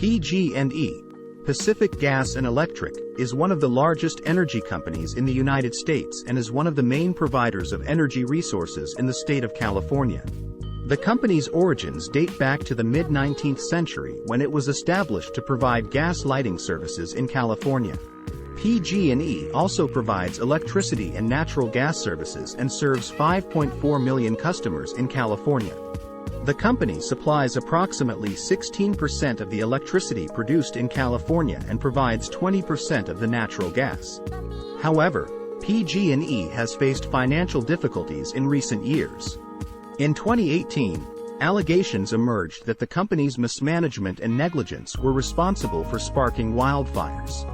PG&E, Pacific Gas and Electric, is one of the largest energy companies in the United States and is one of the main providers of energy resources in the state of California. The company's origins date back to the mid-19th century when it was established to provide gas lighting services in California. PG&E also provides electricity and natural gas services and serves 5.4 million customers in California. The company supplies approximately 16% of the electricity produced in California and provides 20% of the natural gas. However, PG&E has faced financial difficulties in recent years. In 2018, allegations emerged that the company's mismanagement and negligence were responsible for sparking wildfires.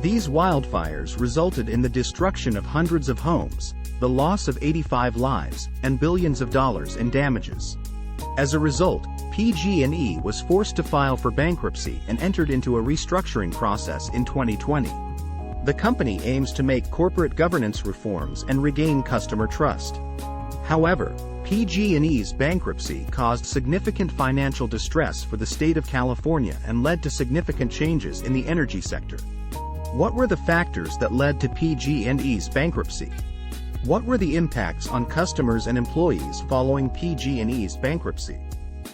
These wildfires resulted in the destruction of hundreds of homes, the loss of 85 lives, and billions of dollars in damages. As a result, PG&E was forced to file for bankruptcy and entered into a restructuring process in 2020. The company aims to make corporate governance reforms and regain customer trust. However, PG&E's bankruptcy caused significant financial distress for the state of California and led to significant changes in the energy sector. What were the factors that led to PG&E's bankruptcy? What were the impacts on customers and employees following PG&E's bankruptcy?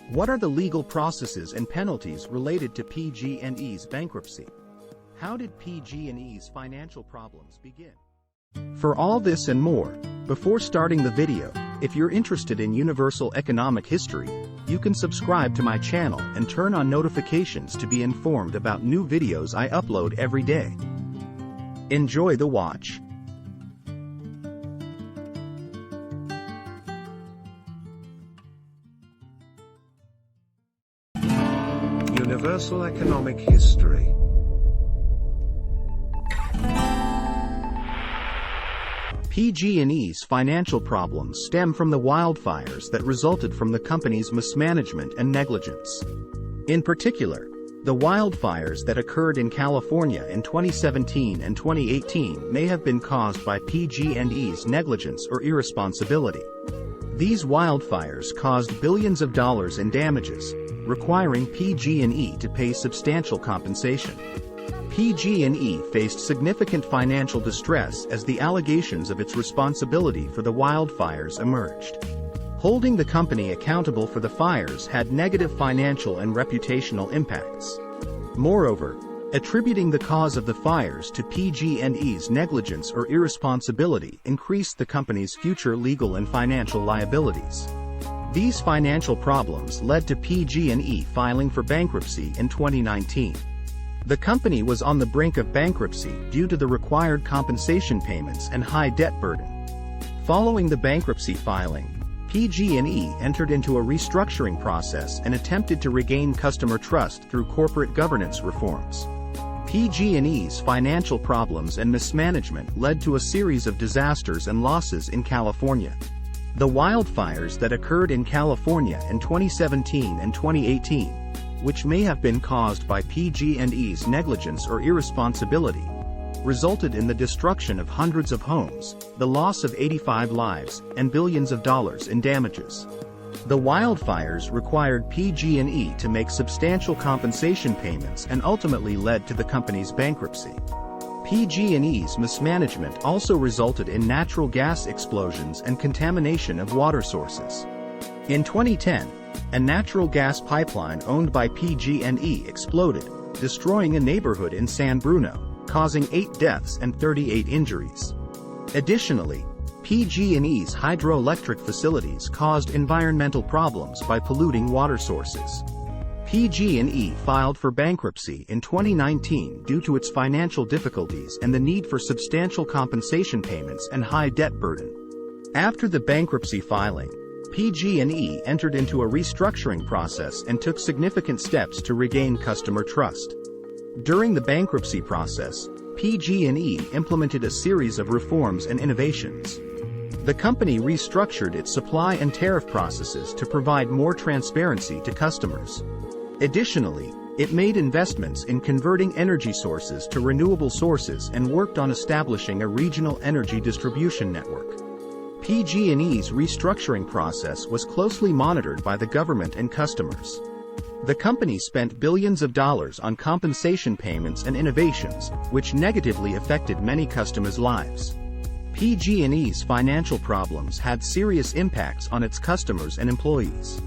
What are the legal processes and penalties related to PG&E's bankruptcy? How did PG&E's financial problems begin? For all this and more, before starting the video, if you're interested in universal economic history, you can subscribe to my channel and turn on notifications to be informed about new videos I upload every day. Enjoy the watch. Universal economic history. PG&E's financial problems stem from the wildfires that resulted from the company's mismanagement and negligence. In particular, the wildfires that occurred in California in 2017 and 2018 may have been caused by PG&E's negligence or irresponsibility. These wildfires caused billions of dollars in damages, requiring PG&E to pay substantial compensation. PG&E faced significant financial distress as the allegations of its responsibility for the wildfires emerged. Holding the company accountable for the fires had negative financial and reputational impacts. Moreover, attributing the cause of the fires to PG&E's negligence or irresponsibility increased the company's future legal and financial liabilities. These financial problems led to PG&E filing for bankruptcy in 2019. The company was on the brink of bankruptcy due to the required compensation payments and high debt burden. Following the bankruptcy filing, PG&E entered into a restructuring process and attempted to regain customer trust through corporate governance reforms. PG&E's financial problems and mismanagement led to a series of disasters and losses in California. The wildfires that occurred in California in 2017 and 2018, which may have been caused by PG&E's negligence or irresponsibility, resulted in the destruction of hundreds of homes, the loss of 85 lives, and billions of dollars in damages. The wildfires required PG&E to make substantial compensation payments and ultimately led to the company's bankruptcy. PG&E's mismanagement also resulted in natural gas explosions and contamination of water sources. In 2010, a natural gas pipeline owned by PG&E exploded, destroying a neighborhood in San Bruno, causing 8 deaths and 38 injuries. Additionally, PG&E's hydroelectric facilities caused environmental problems by polluting water sources. PG&E filed for bankruptcy in 2019 due to its financial difficulties and the need for substantial compensation payments and high debt burden. After the bankruptcy filing, PG&E entered into a restructuring process and took significant steps to regain customer trust. During the bankruptcy process, PG&E implemented a series of reforms and innovations. The company restructured its supply and tariff processes to provide more transparency to customers. Additionally, it made investments in converting energy sources to renewable sources and worked on establishing a regional energy distribution network. PG&E's restructuring process was closely monitored by the government and customers. The company spent billions of dollars on compensation payments and innovations, which negatively affected many customers' lives. PG&E's financial problems had serious impacts on its customers and employees.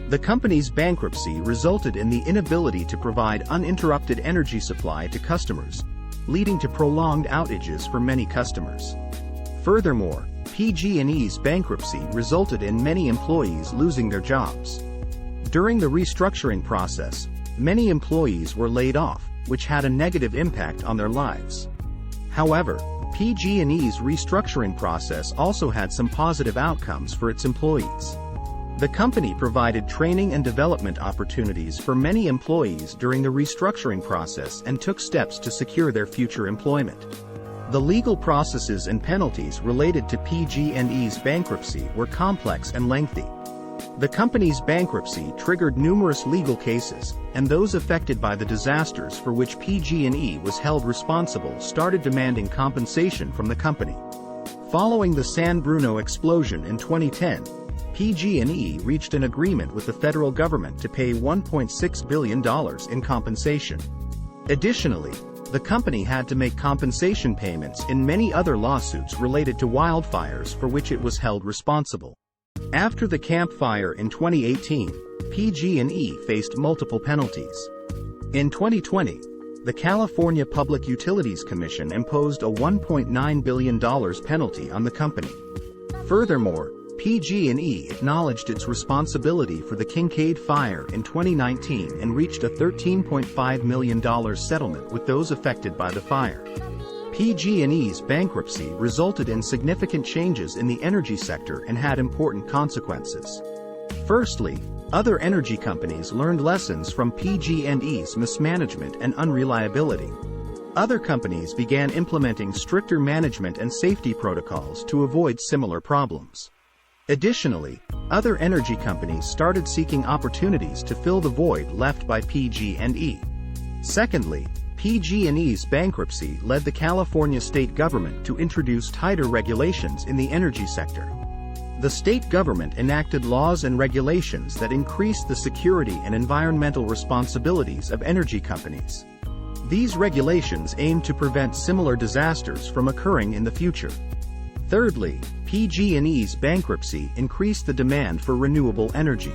The company's bankruptcy resulted in the inability to provide uninterrupted energy supply to customers, leading to prolonged outages for many customers. Furthermore, PG&E's bankruptcy resulted in many employees losing their jobs. During the restructuring process, many employees were laid off, which had a negative impact on their lives. However, PG&E's restructuring process also had some positive outcomes for its employees. The company provided training and development opportunities for many employees during the restructuring process and took steps to secure their future employment. The legal processes and penalties related to PG&E's bankruptcy were complex and lengthy. The company's bankruptcy triggered numerous legal cases, and those affected by the disasters for which PG&E was held responsible started demanding compensation from the company. Following the San Bruno explosion in 2010, PG&E reached an agreement with the federal government to pay $1.6 billion in compensation. Additionally, the company had to make compensation payments in many other lawsuits related to wildfires for which it was held responsible. After the Camp Fire in 2018, PG&E faced multiple penalties. In 2020, the California Public Utilities Commission imposed a $1.9 billion penalty on the company. Furthermore, PG&E acknowledged its responsibility for the Kincade Fire in 2019 and reached a $13.5 million settlement with those affected by the fire. PG&E's bankruptcy resulted in significant changes in the energy sector and had important consequences. Firstly, other energy companies learned lessons from PG&E's mismanagement and unreliability. Other companies began implementing stricter management and safety protocols to avoid similar problems. Additionally, other energy companies started seeking opportunities to fill the void left by PG&E. Secondly, PG&E's bankruptcy led the California state government to introduce tighter regulations in the energy sector. The state government enacted laws and regulations that increased the security and environmental responsibilities of energy companies. These regulations aim to prevent similar disasters from occurring in the future. Thirdly, PG&E's bankruptcy increased the demand for renewable energy.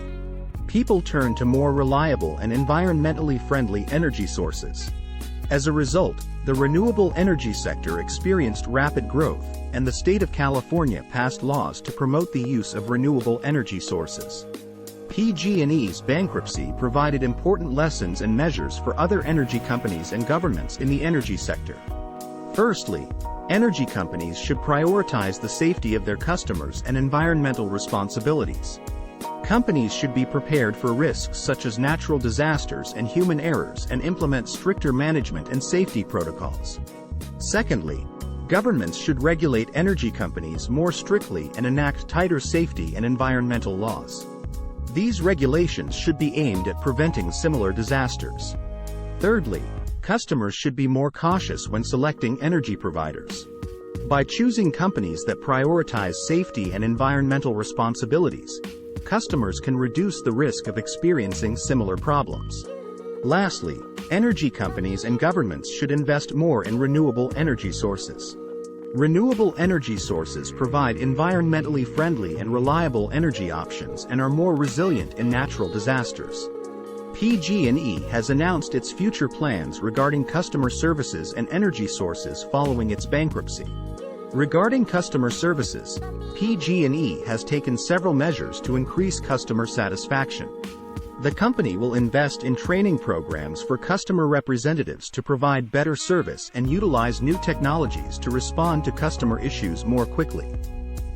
People turned to more reliable and environmentally friendly energy sources. As a result, the renewable energy sector experienced rapid growth, and the state of California passed laws to promote the use of renewable energy sources. PG&E's bankruptcy provided important lessons and measures for other energy companies and governments in the energy sector. Firstly, energy companies should prioritize the safety of their customers and environmental responsibilities. Companies should be prepared for risks such as natural disasters and human errors and implement stricter management and safety protocols. Secondly, governments should regulate energy companies more strictly and enact tighter safety and environmental laws. These regulations should be aimed at preventing similar disasters. Thirdly, customers should be more cautious when selecting energy providers. By choosing companies that prioritize safety and environmental responsibilities, customers can reduce the risk of experiencing similar problems. Lastly, energy companies and governments should invest more in renewable energy sources. Renewable energy sources provide environmentally friendly and reliable energy options and are more resilient in natural disasters. PG&E has announced its future plans regarding customer services and energy sources following its bankruptcy. Regarding customer services, PG&E has taken several measures to increase customer satisfaction. The company will invest in training programs for customer representatives to provide better service and utilize new technologies to respond to customer issues more quickly.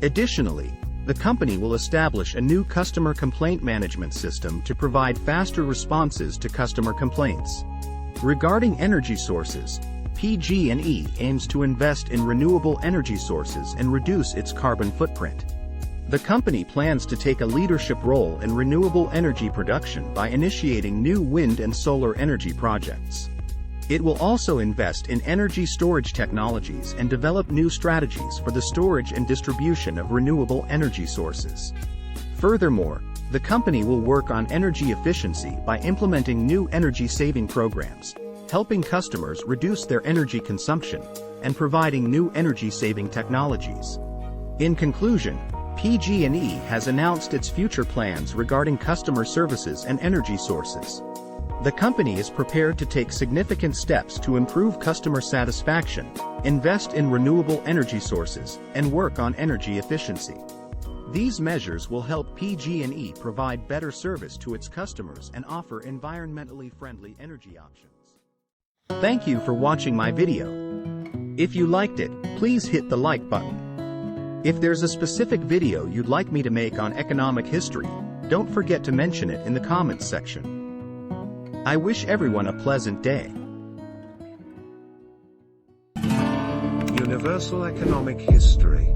Additionally, the company will establish a new customer complaint management system to provide faster responses to customer complaints. Regarding energy sources, PG&E aims to invest in renewable energy sources and reduce its carbon footprint. The company plans to take a leadership role in renewable energy production by initiating new wind and solar energy projects. It will also invest in energy storage technologies and develop new strategies for the storage and distribution of renewable energy sources. Furthermore, The company will work on energy efficiency by implementing new energy-saving programs, helping customers reduce their energy consumption, and providing new energy-saving technologies. In conclusion, PG&E has announced its future plans regarding customer services and energy sources. The company is prepared to take significant steps to improve customer satisfaction, invest in renewable energy sources, and work on energy efficiency. These measures will help PG&E provide better service to its customers and offer environmentally friendly energy options. Thank you for watching my video. If you liked it, please hit the like button. If there's a specific video you'd like me to make on economic history, don't forget to mention it in the comments section. I wish everyone a pleasant day. Universal Economic History.